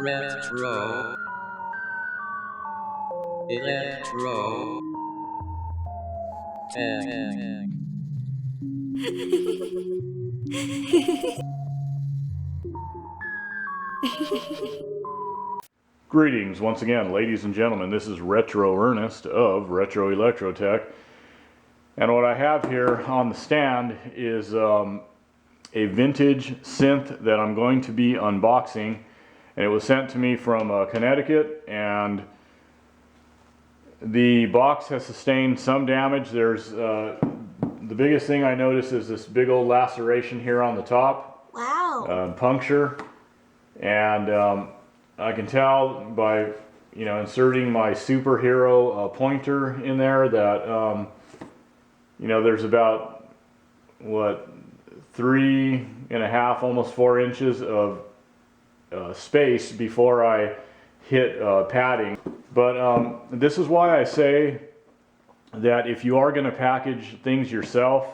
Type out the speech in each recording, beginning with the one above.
Retro Electro Tech. Greetings once again, ladies and gentlemen. This is Retro Ernest of Retro Electro Tech, and what I have here on the stand is a vintage synth that I'm going to be unboxing, and it was sent to me from Connecticut, and the box has sustained some damage. There's the biggest thing I noticed is this big old laceration here on the top. Wow. Puncture, and I can tell by inserting my superhero pointer in there that there's about 3.5, almost 4 inches of space before I hit padding. But this is why I say that if you are going to package things yourself,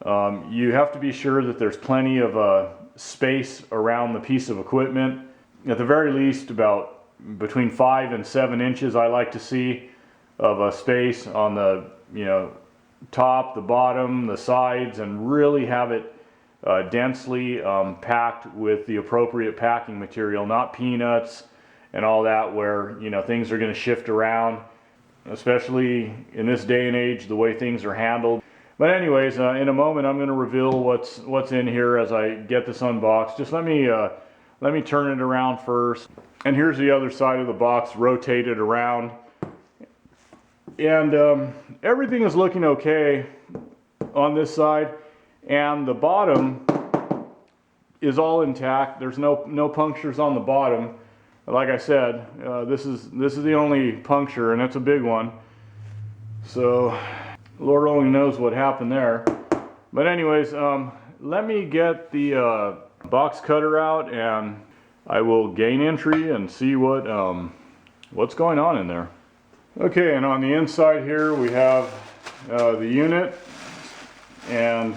you have to be sure that there's plenty of space around the piece of equipment. At the very least, about between 5 and 7 inches I like to see of a space on the top, the bottom, the sides, and really have it densely packed with the appropriate packing material, not peanuts and all that where things are going to shift around, especially in this day and age, the way things are handled. But anyways, in a moment I'm going to reveal what's in here as I get this unboxed. Just let me turn it around first. And here's the other side of the box rotated around. And everything is looking okay on this side. And the bottom is all intact. There's no punctures on the bottom. Like I said, this is the only puncture, and it's a big one. So Lord only knows what happened there. But anyways, let me get the box cutter out, and I will gain entry and see what's going on in there. Okay, and on the inside here we have the unit, and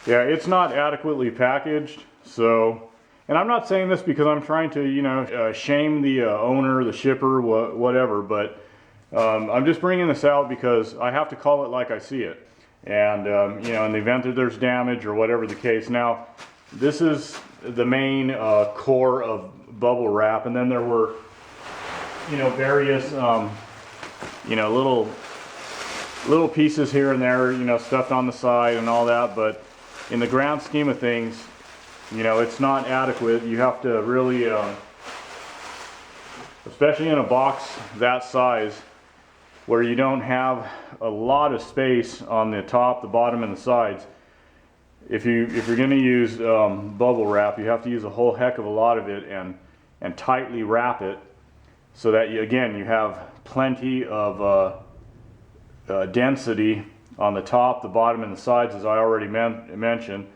yeah, it's not adequately packaged. So, and I'm not saying this because I'm trying to shame the owner, the shipper, whatever, but I'm just bringing this out because I have to call it like I see it. And in the event that there's damage or whatever the case. Now, this is the main core of bubble wrap, and then there were various little pieces here and there, stuffed on the side and all that. But in the grand scheme of things, it's not adequate. You have to really, especially in a box that size, where you don't have a lot of space on the top, the bottom, and the sides. If you're going to use bubble wrap, you have to use a whole heck of a lot of it and tightly wrap it so that you have plenty of density on the top, the bottom, and the sides, as I already mentioned,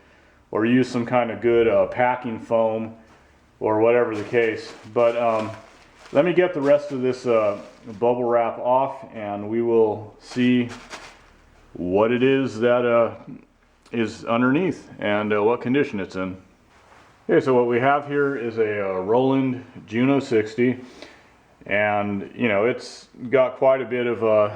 or use some kind of good packing foam or whatever the case. But let me get the rest of this bubble wrap off, and we will see what it is that is underneath and what condition it's in. Okay, so what we have here is a Roland Juno 60, and it's got quite a bit of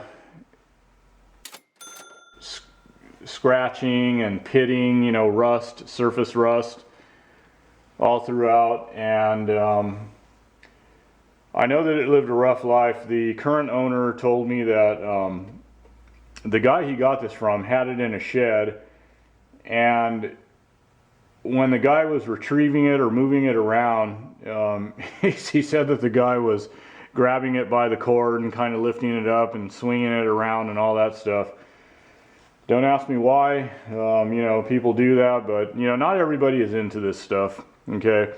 scratching and pitting, rust, surface rust all throughout, and I know that it lived a rough life. The current owner told me that the guy he got this from had it in a shed, and when the guy was retrieving it or moving it around, he said that the guy was grabbing it by the cord and kind of lifting it up and swinging it around and all that stuff. Don't ask me why, people do that, but not everybody is into this stuff, okay?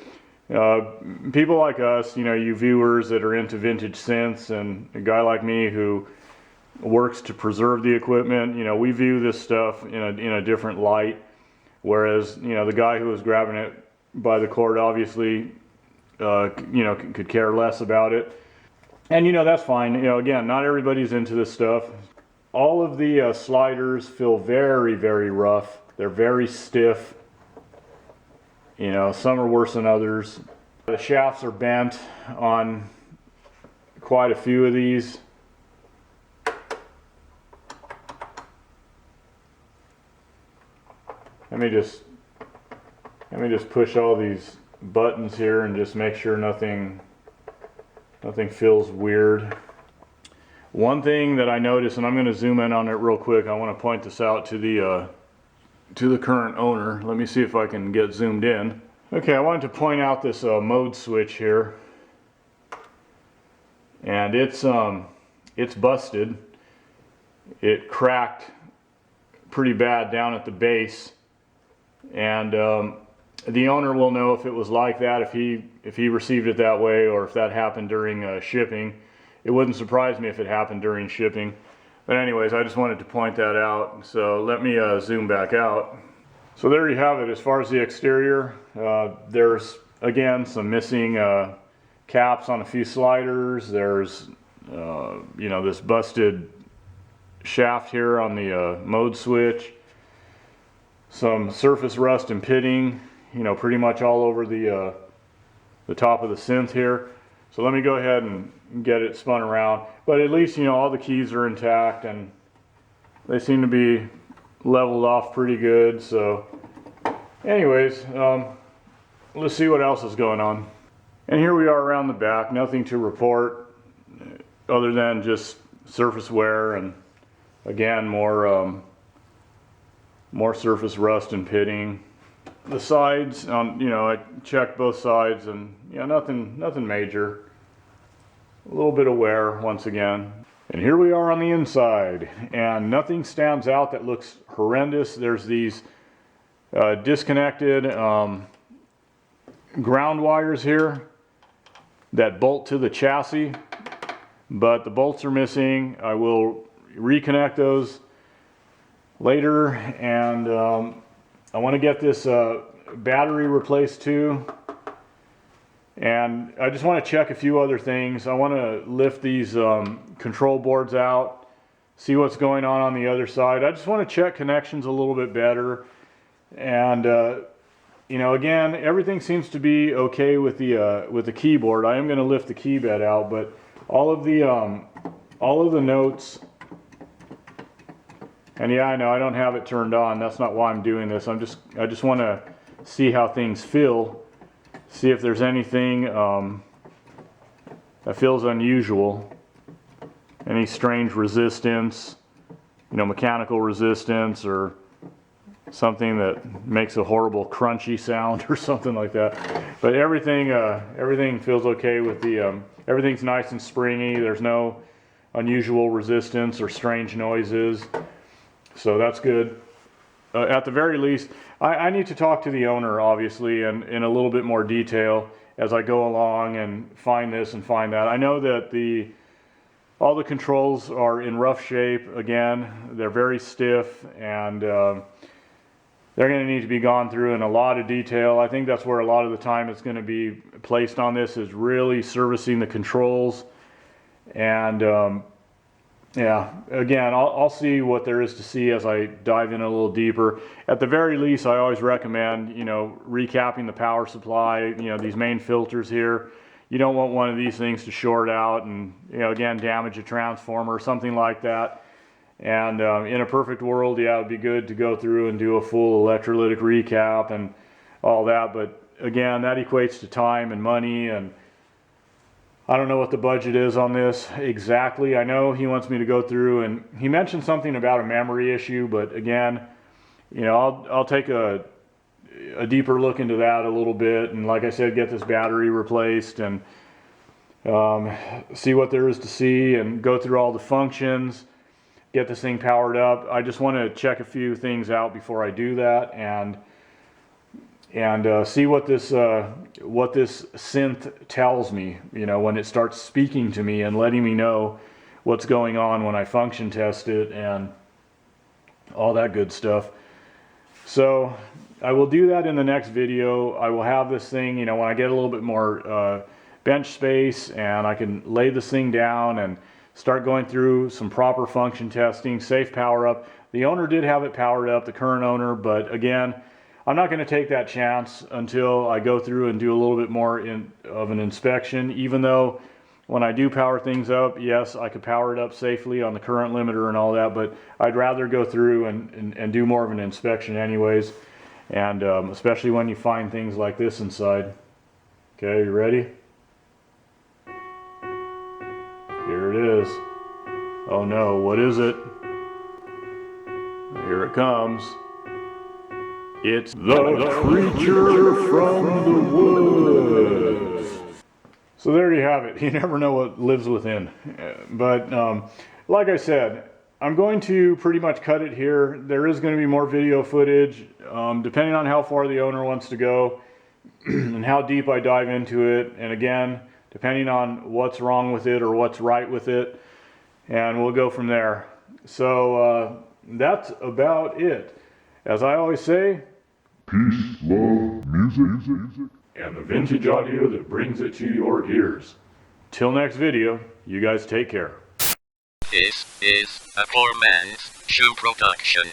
People like us, you viewers that are into vintage synths, and a guy like me who works to preserve the equipment, we view this stuff in a different light, whereas the guy who was grabbing it by the cord obviously could care less about it. And that's fine. Again, not everybody's into this stuff. All of the sliders feel very, very rough. They're very stiff. Some are worse than others. The shafts are bent on quite a few of these. Let me just push all these buttons here and just make sure nothing feels weird. One thing that I noticed, and I'm going to zoom in on it real quick, I want to point this out to the current owner. Let me see if I can get zoomed in. Okay, I wanted to point out this mode switch here, and it's busted. It cracked pretty bad down at the base, and the owner will know if it was like that, if he received it that way, or if that happened during shipping. It wouldn't surprise me if it happened during shipping. But anyways, I just wanted to point that out. So let me zoom back out. So there you have it. As far as the exterior, there's again some missing caps on a few sliders. There's you know, this busted shaft here on the mode switch. Some surface rust and pitting, you know, pretty much all over the top of the synth here. So let me go ahead and get it spun around. But at least, you know, all the keys are intact and they seem to be leveled off pretty good. So anyways, let's see what else is going on. And here we are around the back. Nothing to report other than just surface wear, and again more surface rust and pitting. The sides, you know, I checked both sides, and you know, nothing major. A little bit of wear once again. And here we are on the inside, and nothing stands out that looks horrendous. There's these disconnected ground wires here that bolt to the chassis, but the bolts are missing. I will reconnect those later, and I want to get this battery replaced too. And I just want to check a few other things. I want to lift these control boards out, see what's going on the other side. I just want to check connections a little bit better. And you know, again, everything seems to be okay with the keyboard. I am going to lift the key bed out, but all of the notes. And yeah, I know I don't have it turned on. That's not why I'm doing this. I just want to see how things feel. See if there's anything that feels unusual. Any strange resistance, you know, mechanical resistance, or something that makes a horrible crunchy sound or something like that. But everything feels okay with the, everything's nice and springy. There's no unusual resistance or strange noises. So that's good. At the very least, I need to talk to the owner, obviously, and in a little bit more detail as I go along and find this and find that. I know that all the controls are in rough shape. Again, they're very stiff, and they're going to need to be gone through in a lot of detail. I think that's where a lot of the time it's going to be placed on this, is really servicing the controls. And yeah, again, I'll see what there is to see as I dive in a little deeper. At the very least, I always recommend, you know, recapping the power supply, you know, these main filters here. You don't want one of these things to short out and, you know, again, damage a transformer or something like that. And in a perfect world, yeah, it'd be good to go through and do a full electrolytic recap and all that. But again, that equates to time and money, and I don't know what the budget is on this exactly. I know he wants me to go through, and he mentioned something about a memory issue, but again, you know, I'll take a deeper look into that a little bit, and like I said, get this battery replaced and see what there is to see, and go through all the functions, get this thing powered up. I just want to check a few things out before I do that, and see what this synth tells me, you know, when it starts speaking to me and letting me know what's going on when I function test it and all that good stuff. So I will do that in the next video. I will have this thing, you know, when I get a little bit more bench space and I can lay this thing down and start going through some proper function testing, safe power up. The owner did have it powered up, the current owner, but again, I'm not going to take that chance until I go through and do a little bit more of an inspection, even though when I do power things up, yes, I could power it up safely on the current limiter and all that, but I'd rather go through and do more of an inspection anyways, and especially when you find things like this inside. Okay, you ready? Here it is. Oh no, what is it? Here it comes. It's the creature from the woods. So there you have it. You never know what lives within. But like I said, I'm going to pretty much cut it here. There is going to be more video footage, depending on how far the owner wants to go and how deep I dive into it. And again, depending on what's wrong with it or what's right with it. And we'll go from there. So that's about it. As I always say, peace, love, music, and the vintage audio that brings it to your ears. Till next video, you guys take care. This is a poor man's shoe production.